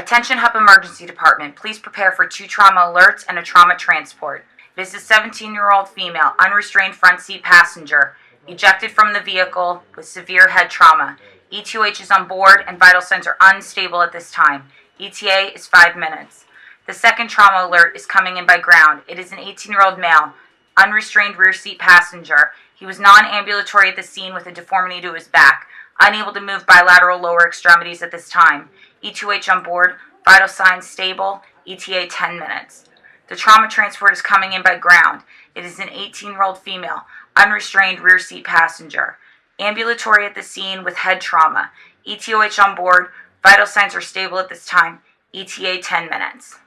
Attention Hub Emergency Department, please prepare for 2 trauma alerts and a trauma transport. It is a 17-year-old female, unrestrained front seat passenger, ejected from the vehicle with severe head trauma. E2H is on board and vital signs are unstable at this time. ETA is 5 minutes. The second trauma alert is coming in by ground. It is an 18-year-old male, unrestrained rear seat passenger. He was non-ambulatory at the scene with a deformity to his back, unable to move bilateral lower extremities at this time. E2H on board, vital signs stable, ETA 10 minutes. The trauma transport is coming in by ground. It is an 18-year-old female, unrestrained rear seat passenger, ambulatory at the scene with head trauma. ETOH on board, vital signs are stable at this time, ETA 10 minutes.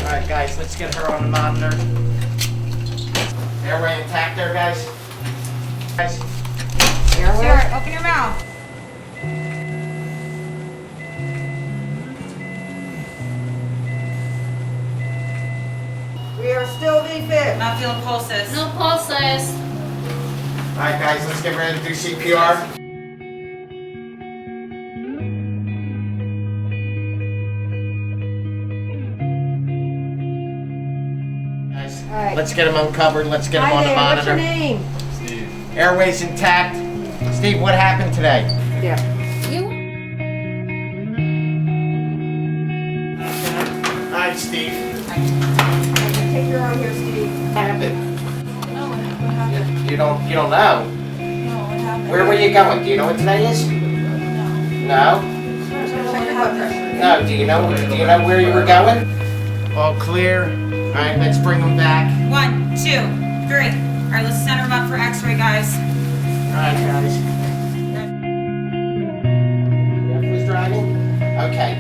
Alright guys, let's get her on the monitor. Airway intact there, guys? Airway? Sarah, open your mouth. We are still defib. Not feeling pulses. No pulses. Alright guys, let's get ready to do CPR. Alright. Let's get him uncovered. Let's get him on the What's your monitor. name? Steve. Airways intact. Steve, what happened today? Yeah. You? Alright, Steve. Take your arm here, Steve. What happened? No, what happened? You don't know? No, what happened? Where were you going? Do you know what today is? No. No? Check your blood pressure. No, do you know where you were going? All clear. Alright, let's bring them back. 1, 2, 3. Alright, let's send them up for x-ray, guys. Alright, guys. Jeff was driving? Okay.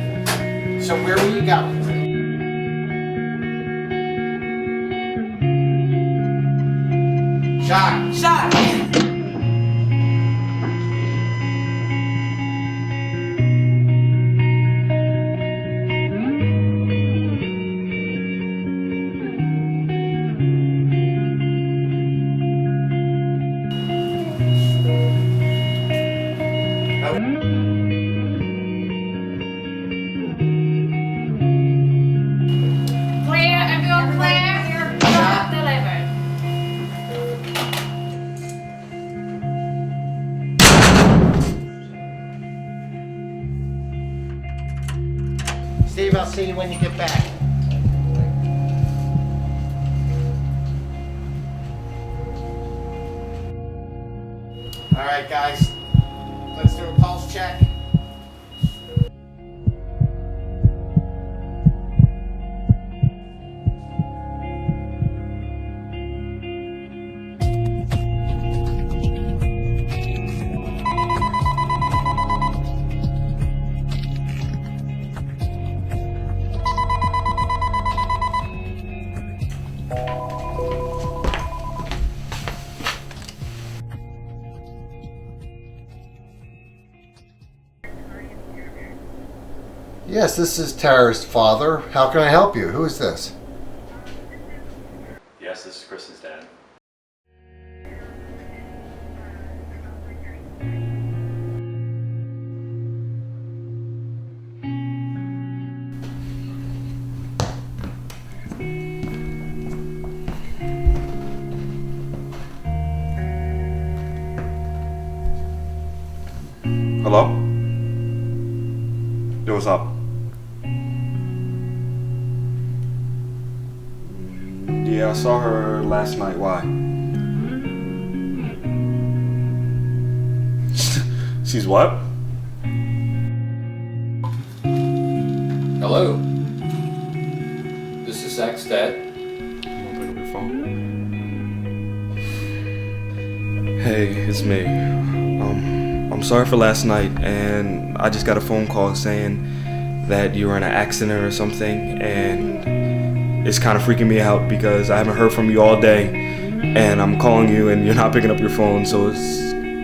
So where were you going? Shot. Shot. Clear, everyone clear? Shot delivered. Steve, I'll see you when you get back. Alright, guys. Let's do a pulse check. Yes, this is Tara's father. How can I help you? Who is this? Yes, this is Kristen's dad. Hello? Yo, what's up? Yeah, I saw her last night. Why? She's what? Hello. This is Zach's dad. I'm gonna pick up your phone. Hey, it's me. I'm sorry for last night, and I just got a phone call saying that you were in an accident or something, and it's kind of freaking me out because I haven't heard from you all day, and I'm calling you and you're not picking up your phone, so it's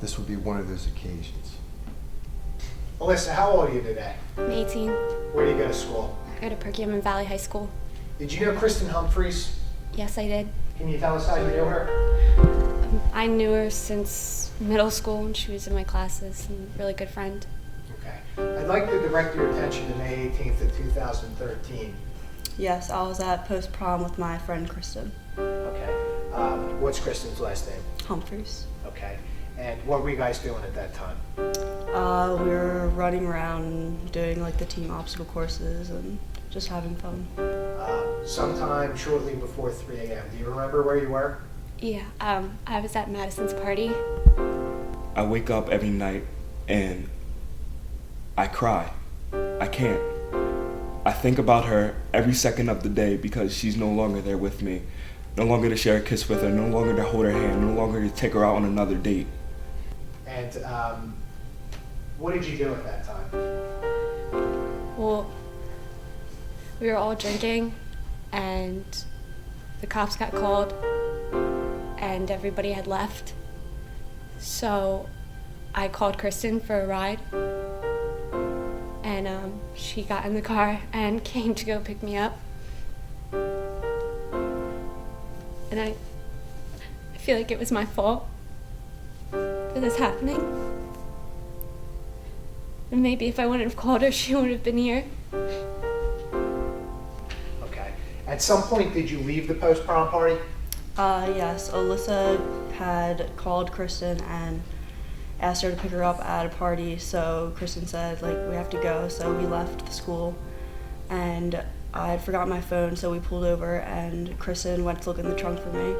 this would be one of those occasions. Alyssa, how old are you today? I'm 18. Where do you go to school? I go to Perkiomen Valley High School. Did you know Kristen Humphries? Yes, I did. Can you tell us how you knew her? I knew her since middle school, and she was in my classes, and a really good friend. Okay. I'd like to direct your attention to May 18th of 2013. Yes, I was at post-prom with my friend Kristen. Okay. What's Kristen's last name? Humphries. Okay. And what were you guys doing at that time? We were running around doing like the team obstacle courses and just having fun. Sometime shortly before 3 a.m. Do you remember where you were? Yeah, I was at Madison's party. I wake up every night and I cry. I can't. I think about her every second of the day because she's no longer there with me. No longer to share a kiss with her, no longer to hold her hand, no longer to take her out on another date. And what did you do at that time? Well, we were all drinking, and the cops got called, and everybody had left. So I called Kristen for a ride, and she got in the car and came to go pick me up. And I feel like it was my fault for this happening. And maybe if I wouldn't have called her, she wouldn't have been here. Okay. At some point, did you leave the post-prom party? Yes, Alyssa had called Kristen and asked her to pick her up at a party, so Kristen said, like, we have to go, so we left the school. And I had forgotten my phone, so we pulled over, and Kristen went to look in the trunk for me.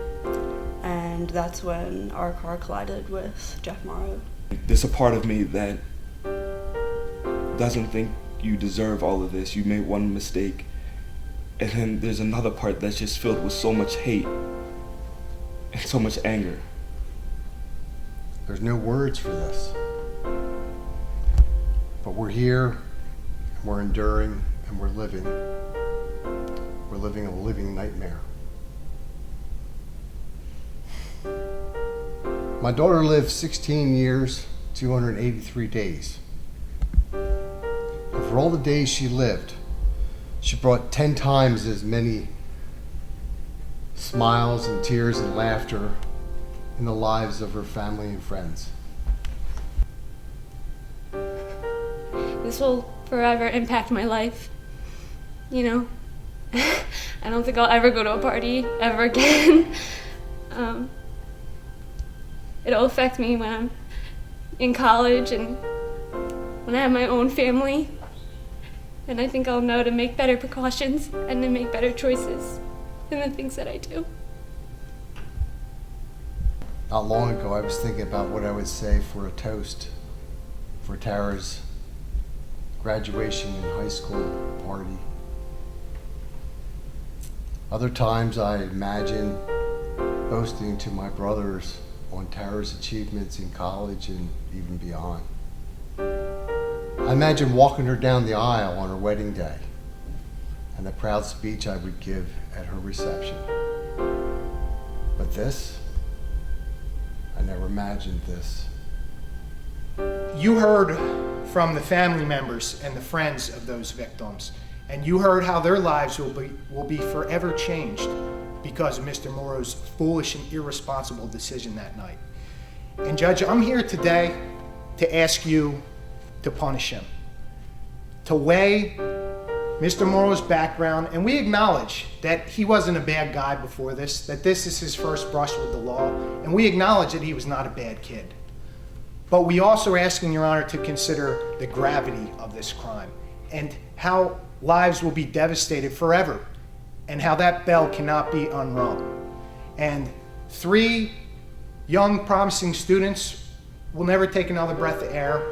And that's when our car collided with Jeff Morrow. There's a part of me that doesn't think you deserve all of this. You made one mistake. And then there's another part that's just filled with so much hate and so much anger. There's no words for this. But we're here, and we're enduring, and we're living. We're living a living nightmare. My daughter lived 16 years, 283 days. And for all the days she lived, she brought 10 times as many smiles and tears and laughter in the lives of her family and friends. This will forever impact my life, you know? I don't think I'll ever go to a party ever again. It'll affect me when I'm in college and when I have my own family. And I think I'll know to make better precautions and to make better choices in the things that I do. Not long ago, I was thinking about what I would say for a toast for Tara's graduation in high school party. Other times I imagine boasting to my brothers on Tara's achievements in college and even beyond. I imagine walking her down the aisle on her wedding day and the proud speech I would give at her reception. But this, I never imagined this. You heard from the family members and the friends of those victims, and you heard how their lives will be forever changed because of Mr. Morrow's foolish and irresponsible decision that night. And Judge, I'm here today to ask you to punish him, to weigh Mr. Morrow's background, and we acknowledge that he wasn't a bad guy before this, that this is his first brush with the law, and we acknowledge that he was not a bad kid. But we also are asking Your Honor to consider the gravity of this crime and how lives will be devastated forever and how that bell cannot be unrung. And 3 young, promising students will never take another breath of air,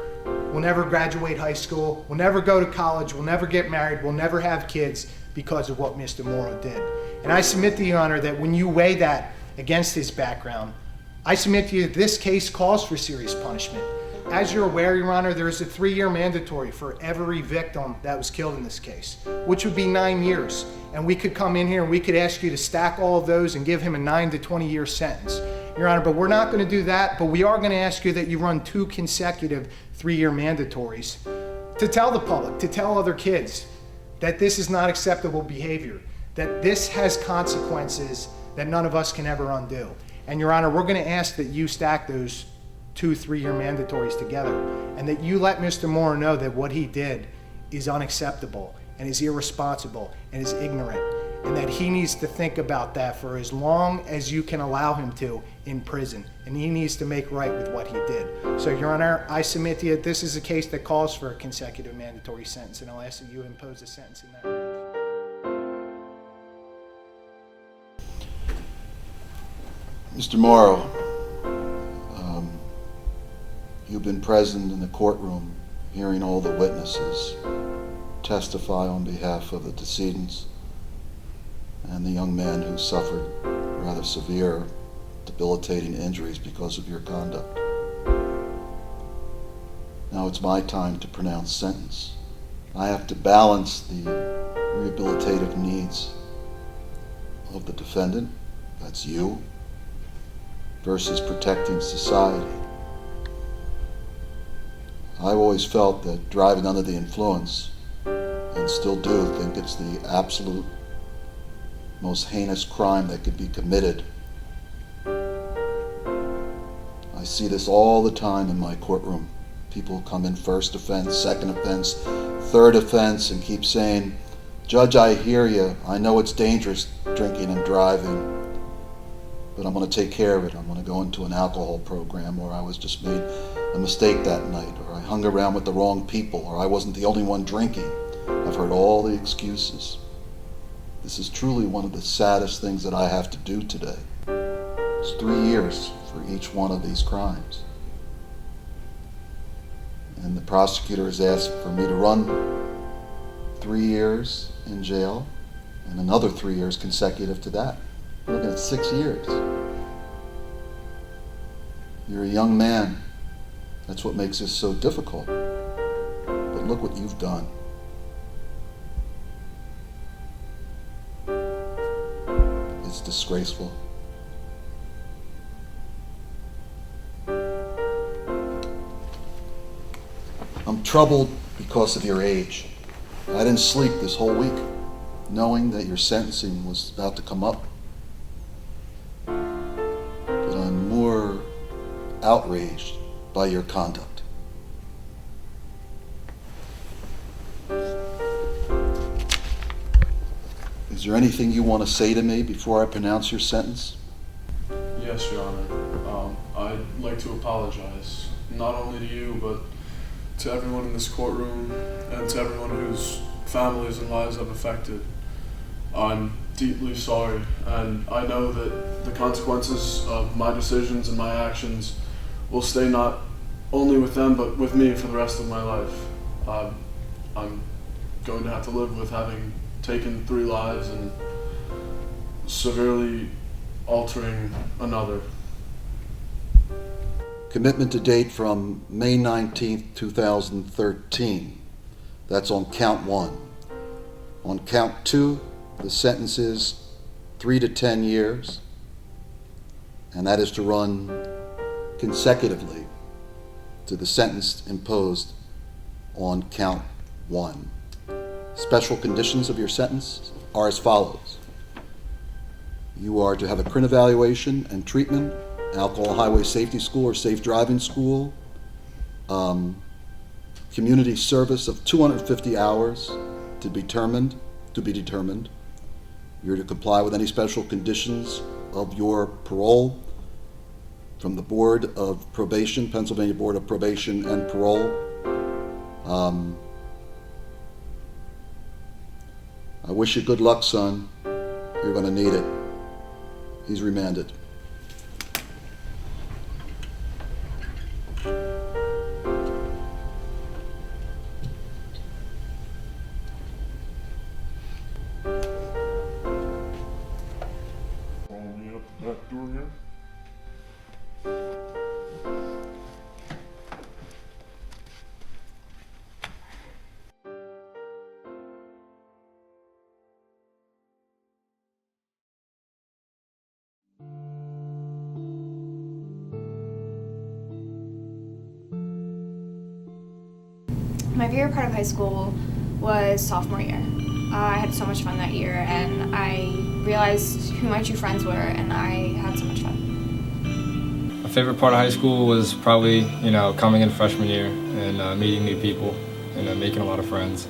will never graduate high school, will never go to college, will never get married, will never have kids because of what Mr. Morrow did. And I submit to Your Honor that when you weigh that against his background, I submit to you that this case calls for serious punishment. As you're aware, Your Honor, there is a 3-year mandatory for every victim that was killed in this case, which would be 9 years. And we could come in here and we could ask you to stack all of those and give him a 9 to 20-year sentence. Your Honor, but we're not going to do that, but we are going to ask you that you run 2 consecutive 3-year mandatories to tell the public, to tell other kids that this is not acceptable behavior, that this has consequences that none of us can ever undo. And Your Honor, we're going to ask that you stack those 2 3-year mandatories together, and that you let Mr. Morrow know that what he did is unacceptable and is irresponsible and is ignorant, and that he needs to think about that for as long as you can allow him to in prison, and he needs to make right with what he did. So, Your Honor, I submit to you that this is a case that calls for a consecutive mandatory sentence, and I'll ask that you impose a sentence in that range. Mr. Morrow, you've been present in the courtroom hearing all the witnesses testify on behalf of the decedents and the young man who suffered rather severe, debilitating injuries because of your conduct. Now it's my time to pronounce sentence. I have to balance the rehabilitative needs of the defendant, that's you, versus protecting society. I've always felt that driving under the influence, and still do think it's the absolute most heinous crime that could be committed. I see this all the time in my courtroom. People come in first offense, second offense, third offense, and keep saying, "Judge, I hear you. I know it's dangerous drinking and driving, but I'm going to take care of it. I'm going to go into an alcohol program, or I was just made a mistake that night, or I hung around with the wrong people, or I wasn't the only one drinking." I've heard all the excuses. This is truly one of the saddest things that I have to do today. It's 3 years for each one of these crimes. And the prosecutor has asked for me to run 3 years in jail and another 3 years consecutive to that. We're looking at 6 years. You're a young man. That's what makes this so difficult. But look what you've done. It's disgraceful. I'm troubled because of your age. I didn't sleep this whole week, knowing that your sentencing was about to come up. But I'm more outraged by your conduct. Is there anything you want to say to me before I pronounce your sentence? Yes, Your Honor. I'd like to apologize, not only to you, but to everyone in this courtroom and to everyone whose families and lives I've affected. I'm deeply sorry, and I know that the consequences of my decisions and my actions will stay not only with them, but with me for the rest of my life. I'm going to have to live with having taken 3 lives and severely altering another. Commitment to date from May 19th, 2013. That's on count 1. On count 2, the sentence is 3 to 10 years, and that is to run consecutively to the sentence imposed on count 1. Special conditions of your sentence are as follows. You are to have a print evaluation and treatment, alcohol highway safety school or safe driving school, community service of 250 hours to be determined. You're to comply with any special conditions of your parole from the Board of Probation, Pennsylvania Board of Probation and Parole. I wish you good luck, son. You're going to need it. He's remanded. Back door here. My favorite part of high school was sophomore year. I had so much fun that year, and I realized who my true friends were, and I had so much fun. My favorite part of high school was probably, coming in freshman year and meeting new people and making a lot of friends.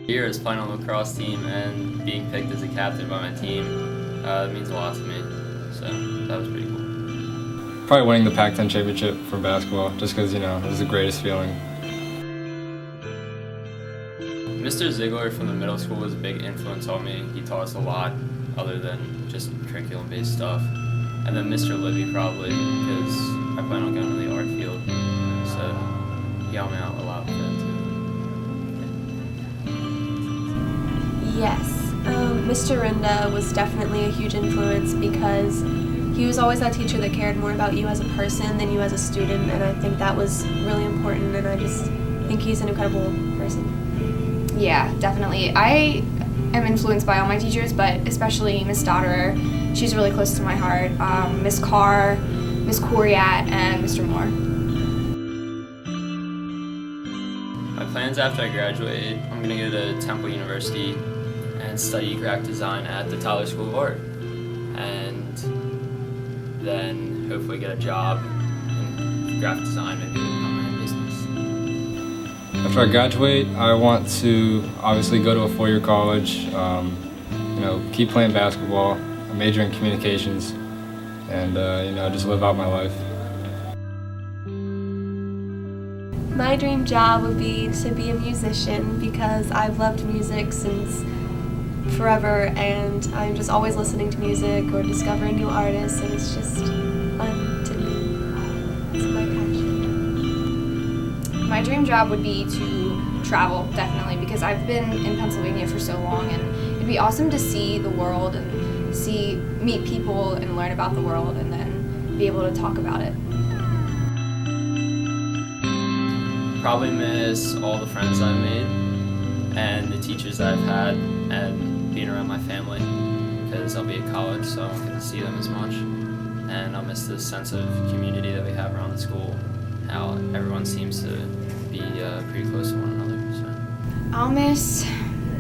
Here is playing on the lacrosse team and being picked as a captain by my team means a lot to me, so that was pretty cool. Probably winning the Pac-10 championship for basketball, just because, it was the greatest feeling. Mr. Ziegler from the middle school was a big influence on me. He taught us a lot other than just curriculum-based stuff. And then Mr. Libby probably, because I plan on going to the art field, so he helped me out a lot with that too. Yes, Mr. Rinda was definitely a huge influence because he was always that teacher that cared more about you as a person than you as a student, and I think that was really important, and I just think he's an incredible person. Yeah, definitely. I am influenced by all my teachers, but especially Miss Dotterer. She's really close to my heart. Miss Carr, Miss Coriat, and Mr. Moore. My plans after I graduate, I'm going to go to Temple University and study graphic design at the Tyler School of Art. And then hopefully get a job in graphic design, maybe become my own business. After I graduate, I want to obviously go to a four-year college, keep playing basketball, major in communications, and just live out my life. My dream job would be to be a musician because I've loved music since forever, and I'm just always listening to music or discovering new artists, and it's just fun to me. It's my passion. My dream job would be to travel, definitely, because I've been in Pennsylvania for so long, and it'd be awesome to see the world and meet people and learn about the world and then be able to talk about it. Probably miss all the friends I've made and the teachers I've had and being around my family because I'll be at college, so I won't get to see them as much. And I'll miss this sense of community that we have around the school, how everyone seems to be pretty close to one another. So. I'll miss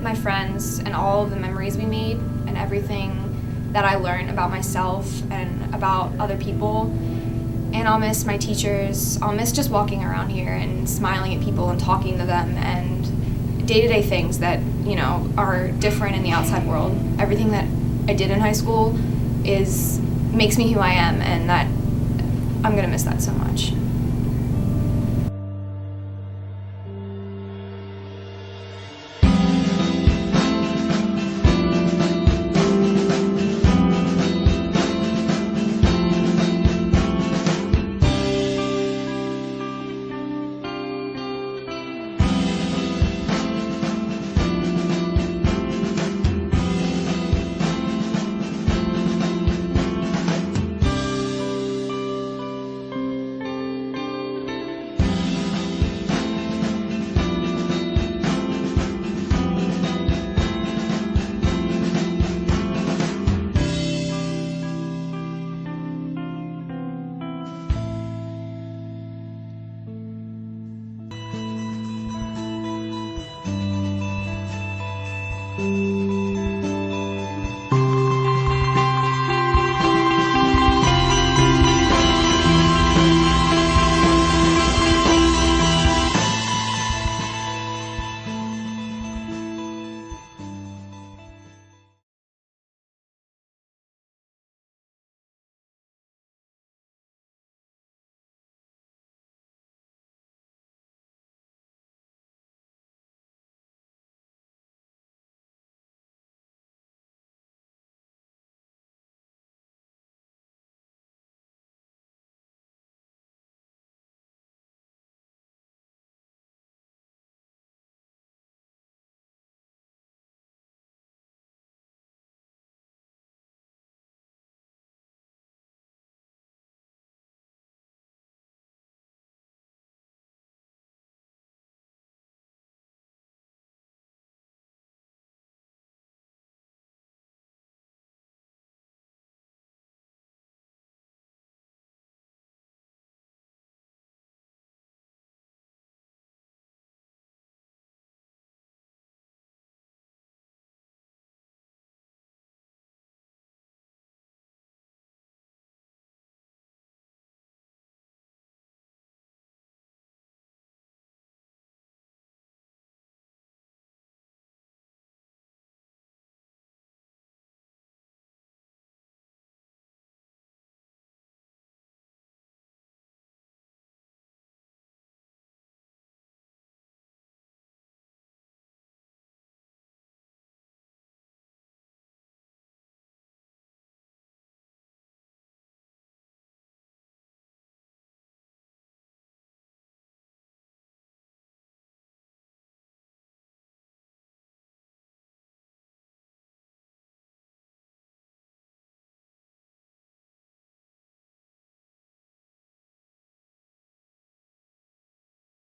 my friends and all of the memories we made and everything that I learned about myself and about other people. And I'll miss my teachers. I'll miss just walking around here and smiling at people and talking to them and day-to-day things that, are different in the outside world. Everything that I did in high school makes me who I am, and that I'm gonna miss that so much.